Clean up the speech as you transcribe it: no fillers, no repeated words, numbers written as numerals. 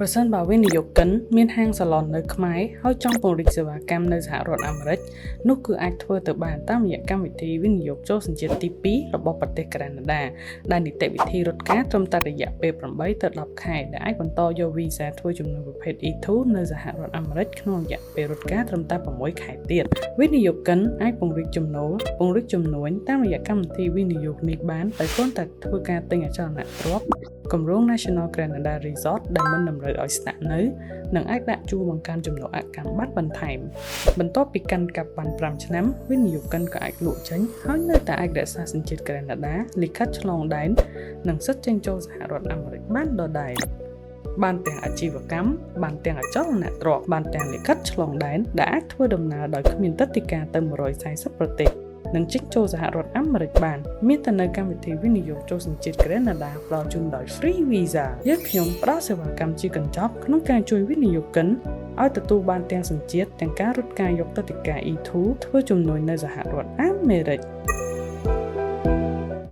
ប្រសិនបើវិនិយោគិនមានហាងសាឡននៅខ្មែរហើយចង់ពង្រីកសេវាកម្មនៅសហរដ្ឋអាមេរិកនោះគឺអាចធ្វើទៅបានតាមរយៈកម្មវិធីវិនិយោគចូលសញ្ជាតិទី2របស់ប្រទេសកាណាដាដែលនីតិវិធីរត់ការត្រឹមតែរយៈពេល8ទៅ10ខែដែលអាចបន្តយកវីសាធ្វើជំនួញប្រភេទ E2 នៅសហរដ្ឋអាមេរិកក្នុងរយៈពេលរត់ការត្រឹមតែ6ខែទៀតវិនិយោគិនអាចពង្រីកចំណូលពង្រីកចំនួនតាមរយៈកម្មវិធីវិនិយោគនេះបានដោយគ្រាន់តែធ្វើការទិញអចលនទ្រព្យគម្រោង National Canada Resort ដែលមិនតម្រូវឲ្យស្នាក់នៅនិងអាចដាក់ជួរបង្កើនចំណូលអកម្មប័ណ្ណបន្ថែមបន្ទាប់ពីកាន់កាប់បាន5ឆ្នាំវិនិយោគិនក៏អាចលក់ចេញហើយនៅតែអាចរក្សាសញ្ជាតិកាណាដាលិខិតឆ្លងដែននិងសិទ្ធិចេញចូលសហរដ្ឋអាមេរិកបានដដែលបានទាំងអាជីវកម្មបានទាំងអចលនទ្រព្យបានទាំងលិខិតឆ្លងដែនដែលអាចធ្វើដំណើរដោយគ្មានទឹកដីកាទៅ140ប្រទេសនិងចេញចូលសហរដ្ឋអាមេរិកបានមានតែនៅកម្មវិធីវិនិយោគចូលសញ្ជាតិកាណាដាផ្ដល់ជូនដោយ Free Visa យើងខ្ញុំផ្ដល់សេវាកម្មជាកញ្ចប់ក្នុងការជួយវិនិយោគិនឲ្យទទួលបានទាំងសញ្ជាតិទាំងការរត់ការយកទឹកដីកា E2 ធ្វើជំនួញនៅសហរដ្ឋអាមេរិក